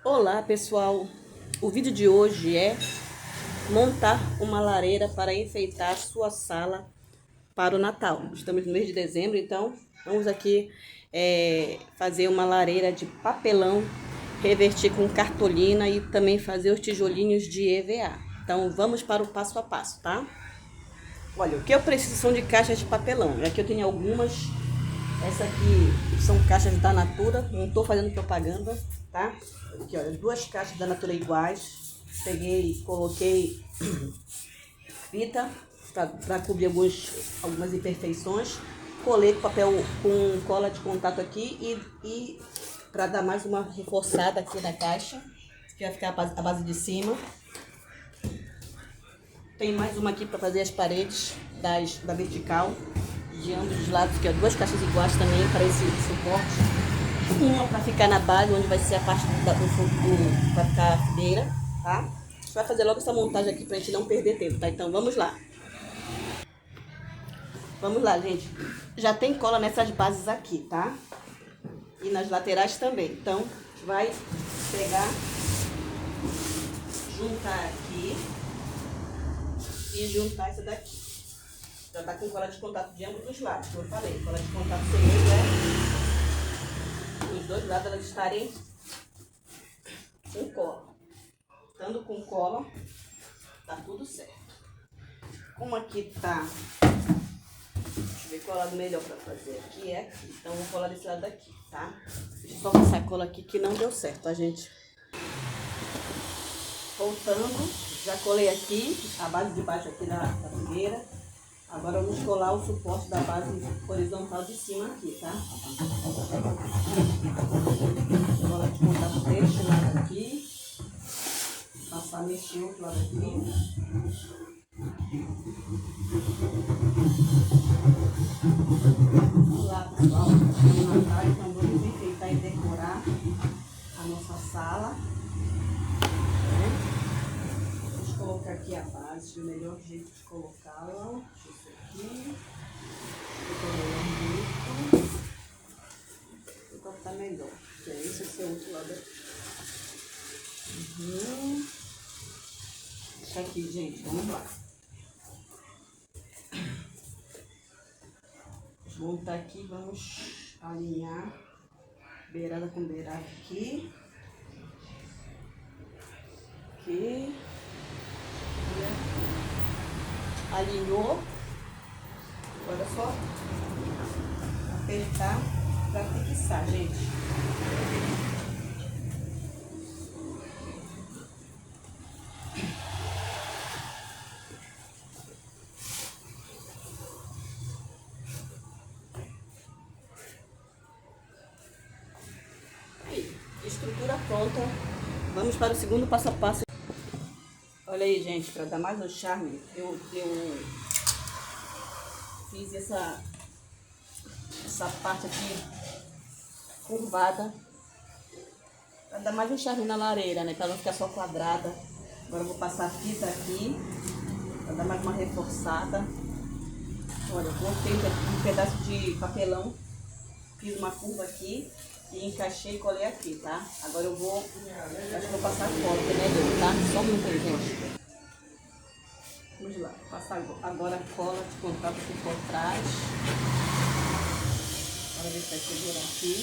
Olá pessoal, o vídeo de hoje é montar uma lareira para enfeitar sua sala para o Natal. Estamos no mês de dezembro, então vamos aqui fazer uma lareira de papelão, revertir com cartolina e também fazer os tijolinhos de EVA. Então vamos para o passo a passo, tá? Olha, o que eu preciso são de caixas de papelão. Aqui eu tenho algumas. Essa aqui são caixas da Natura, não estou fazendo propaganda, tá? Aqui, olha, 2 caixas da Natura iguais. Peguei, coloquei fita para cobrir algumas imperfeições. Colei com papel com cola de contato aqui e para dar mais uma reforçada aqui na caixa, que vai ficar a base de cima. Tem mais uma aqui para fazer as paredes da vertical, de ambos os lados, que é 2 caixas iguais também para esse suporte. Uma para ficar na base, onde vai ser a parte do fundo, vai ficar a fileira, tá? A gente vai fazer logo essa montagem aqui pra gente não perder tempo, tá? Então vamos lá. Vamos lá, gente. Já tem cola nessas bases aqui, tá? E nas laterais também. Então, a gente vai pegar, juntar aqui e juntar essa daqui. Já tá com cola de contato de ambos os lados, como eu falei. Cola de contato seria os dois lados elas estarem com cola. Estando com cola, tá tudo certo. Como aqui tá, deixa eu ver qual lado melhor pra fazer. Aqui é aqui, então vou colar desse lado daqui, tá? Deixa eu só passar a cola aqui que não deu certo, tá, gente? Voltando, já colei aqui a base de baixo aqui da fogueira. Agora vamos colar o suporte da base horizontal de cima aqui, tá? Cola de contato deste lado aqui. Passar neste outro lado aqui. Olá pessoal, estamos no Natal, então vamos enfeitar e decorar a nossa sala. Vamos colocar aqui a base, o melhor jeito de colocá-la. Isso aqui. Vou cortar melhor, que é esse é o outro lado aqui. Isso aqui, gente, vamos lá. Vamos montar aqui, vamos alinhar beirada com beirada aqui. Aqui. Alinhou. Agora é só apertar para fixar, gente. Aí, estrutura pronta. Vamos para o segundo passo a passo. Olha aí, gente, para dar mais um charme, eu fiz essa parte aqui curvada para dar mais um charme na lareira, né? Para não ficar só quadrada. Agora eu vou passar a fita aqui para dar mais uma reforçada. Olha, eu cortei um pedaço de papelão, fiz uma curva aqui e encaixei e colei aqui, tá? Agora eu vou, acho que vou passar a cola, que é melhor, tá? Só um minuto aí, gente. Vamos lá, passar agora a cola de contato aqui por trás. Agora ver se vai segurar aqui.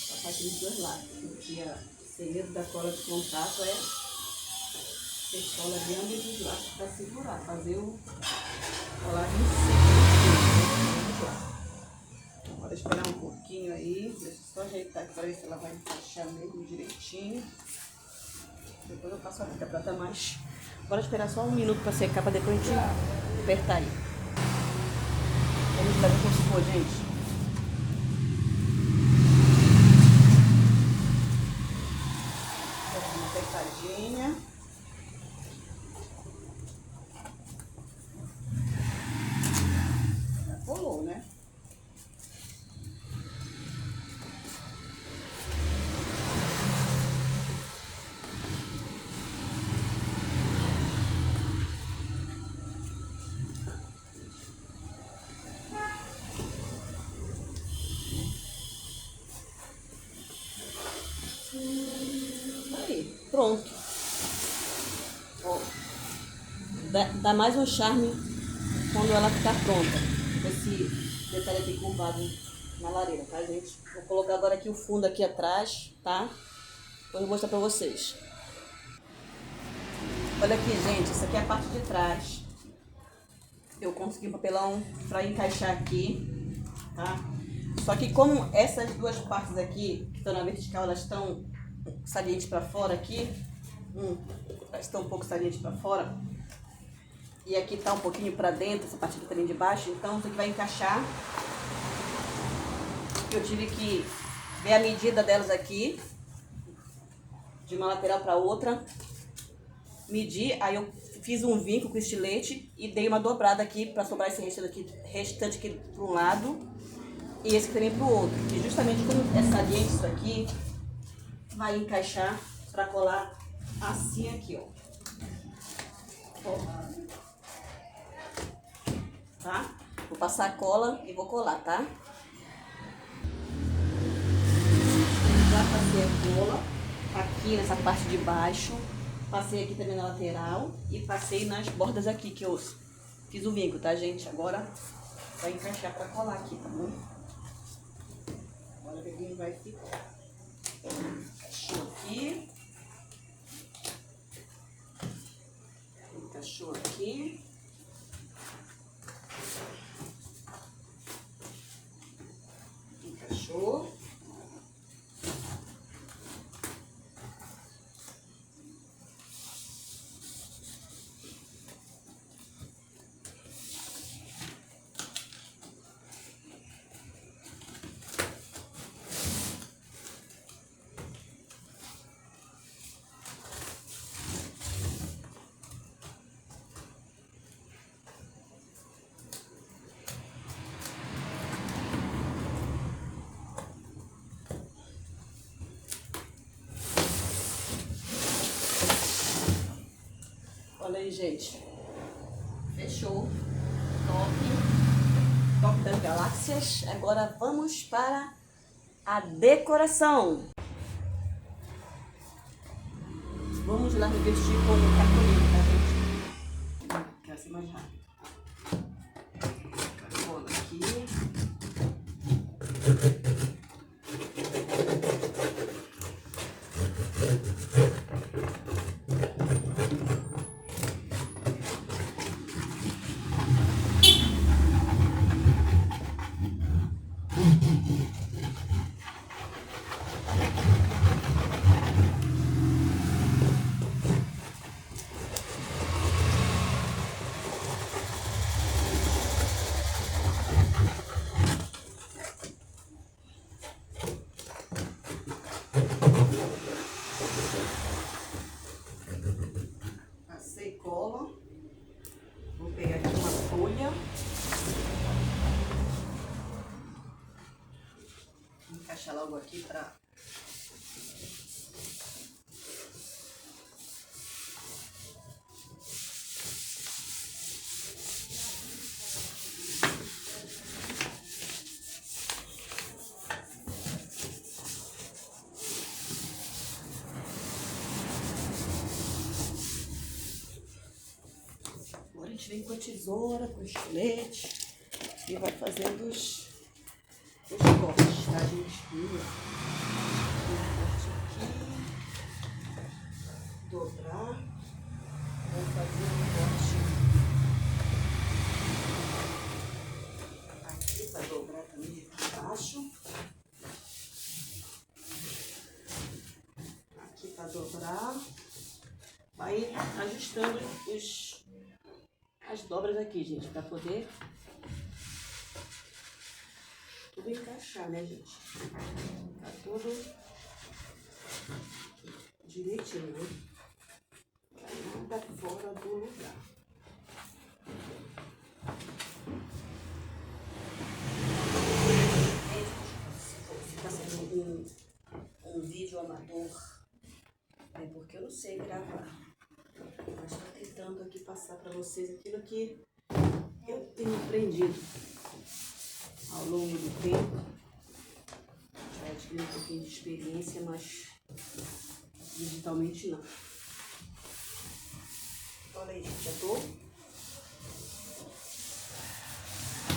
Passar aqui dos dois lados. Porque o segredo da cola de contato é ter cola de ambos os lados para segurar, fazer o colagem em cima. Vamos lá. Agora esperar um pouquinho aí. Deixa eu só ajeitar aqui para ver se ela vai encaixar mesmo direitinho. Depois eu passo a fita para dar mais. Bora esperar só um minuto para secar, para depois a gente apertar aí. Vamos ver como ficou, gente. Uma apertadinha. Já colou, né? pronto. Ó, dá mais um charme quando ela ficar pronta. Esse detalhe aqui curvado na lareira, tá, gente? Vou colocar agora aqui o fundo aqui atrás, tá? Vou mostrar pra vocês. Olha aqui, gente, isso aqui é a parte de trás. Eu consegui um papelão pra encaixar aqui, tá? Só que como essas duas partes aqui, que estão na vertical, elas estão salientes pra fora aqui, elas estão um pouco salientes pra fora, e aqui tá um pouquinho pra dentro, essa parte aqui também de baixo, então isso aqui vai encaixar. Eu tive que ver a medida delas aqui, de uma lateral pra outra, medir, aí eu fiz um vinco com estilete e dei uma dobrada aqui pra sobrar esse restante aqui para um lado e esse também pro outro. E justamente como é saliente isso aqui, vai encaixar pra colar assim aqui, ó. Tá? Vou passar a cola e vou colar, tá? Já passei a cola aqui nessa parte de baixo. Passei aqui também na lateral e passei nas bordas aqui que eu fiz o vinco, tá, gente? Agora vai encaixar pra colar aqui, tá bom? Agora o vinho vai ficar. Encaixou aqui. Encaixou aqui. Encaixou. Olha aí, gente. Fechou. Top. Top das galáxias. Agora vamos para a decoração. Vamos lá revestir com o cartolina, tá, gente? Quero ser mais rápido. Cola aqui. Passei cola. Vou pegar aqui uma folha. Vou encaixar logo aqui pra... Agora a gente vem com a tesoura, com o estilete e vai fazendo os cortes, tá, gente? Corte aqui, dobrar, vou fazer um corte aqui para dobrar também aqui embaixo, aqui para dobrar, vai ajustando as dobras aqui, gente, para poder tudo encaixar, né, gente? Tá tudo direitinho, né? Nada fora do lugar. Se tá sendo um vídeo amador, é porque eu não sei gravar. Mas estou tentando aqui passar para vocês aquilo que eu tenho aprendido ao longo do tempo. Já adquiri um pouquinho de experiência, mas digitalmente não. Olha aí, gente, já tô.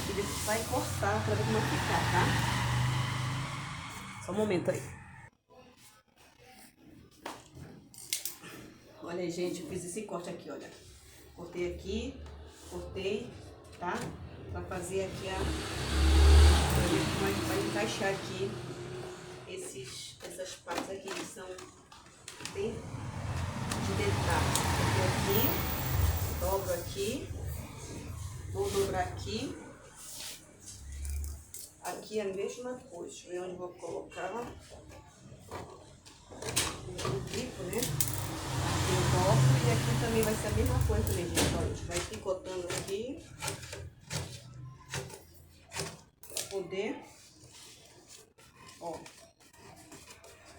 Ele vai cortar pra ver como vai ficar, tá? Só um momento aí. Olha aí, gente, eu fiz esse corte aqui, olha. Cortei aqui, cortei, tá? Pra fazer aqui vai encaixar aqui essas partes aqui, que são bem de detalhe. Aqui, dobro aqui, vou dobrar aqui. Aqui é a mesma coisa. Deixa eu ver onde vou colocar. O bico, né? Aqui eu dobro e aqui também vai ser a mesma coisa também, gente. Olha, a gente vai picotando aqui. Pra poder, ó,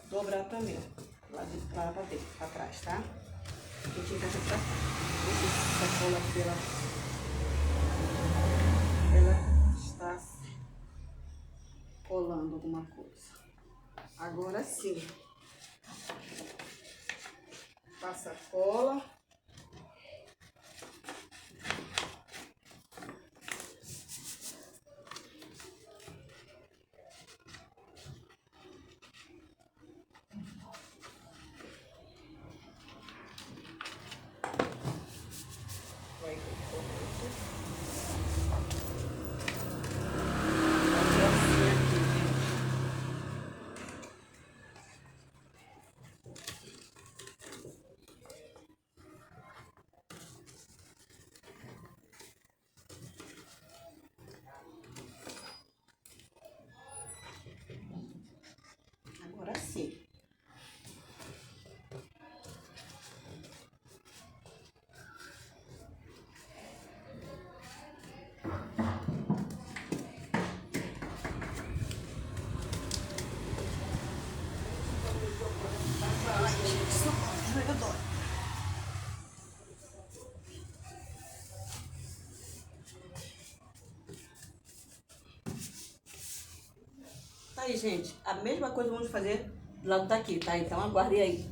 dobrar também. Lá pra dentro, pra trás, tá? A gente encaixa pra cá. Essa cola aqui, ela está colando alguma coisa. Agora sim. Passa a cola. Vai agora sim. Tá aí, gente. A mesma coisa vamos fazer do lado daqui, tá? Então aguardem aí.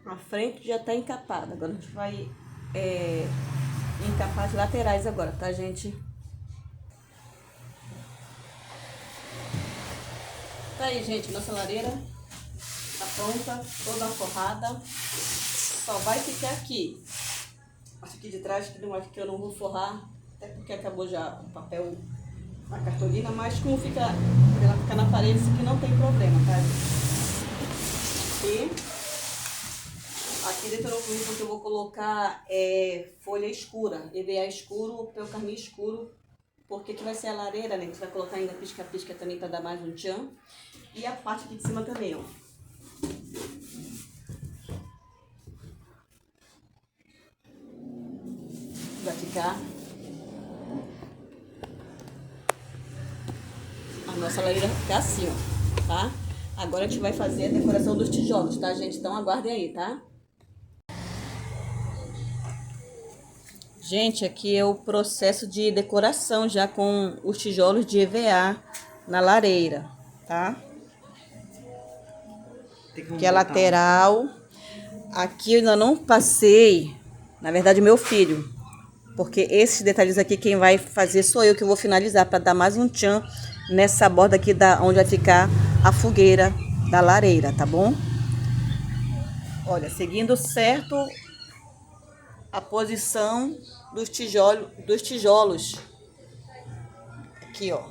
A frente já tá encapada. Agora a gente vai encapar as laterais agora, tá, gente? Tá aí, gente. Nossa lareira tá pronta, toda forrada. Só vai ficar aqui. Acho aqui de trás, que eu não vou forrar, até porque acabou já o papel, a cartolina, mas como fica, ela fica na parede, isso aqui não tem problema, tá? E aqui dentro eu não vou, porque eu vou colocar folha escura, EVA escuro, papel carmim escuro, porque que vai ser a lareira, né? Que você vai colocar ainda pisca-pisca também para dar mais um tchan. E a parte aqui de cima também, ó. Vai ficar a nossa lareira, vai ficar assim, ó, tá? Agora a gente vai fazer a decoração dos tijolos, tá, gente? Então aguardem aí, tá? Gente, aqui é o processo de decoração já com os tijolos de EVA na lareira, tá? Aqui é a lateral. Aqui eu ainda não passei, na verdade, meu filho. Porque esses detalhes aqui, quem vai fazer sou eu, que eu vou finalizar para dar mais um tchan nessa borda aqui onde vai ficar a fogueira da lareira, tá bom? Olha, seguindo certo a posição dos tijolos. Aqui, ó.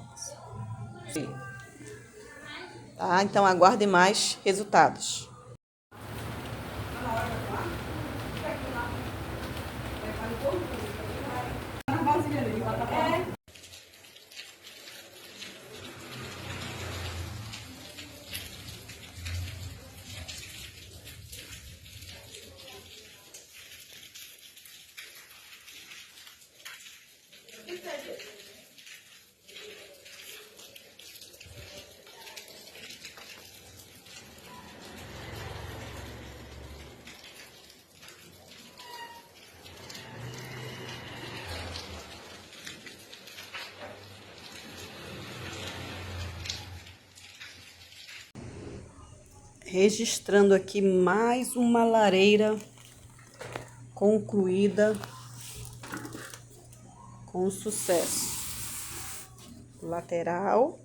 Tá? Então aguardem mais resultados. Registrando aqui mais uma lareira concluída com sucesso. Lateral.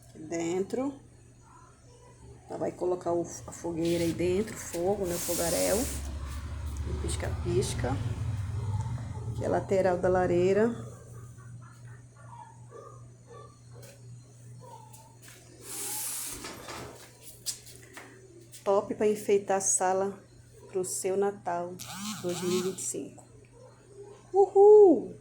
Aqui dentro. Ela vai colocar a fogueira aí dentro, fogo, né? O fogaréu. E pisca-pisca. Aqui é a lateral da lareira. Top para enfeitar a sala pro seu Natal 2025. Uhul!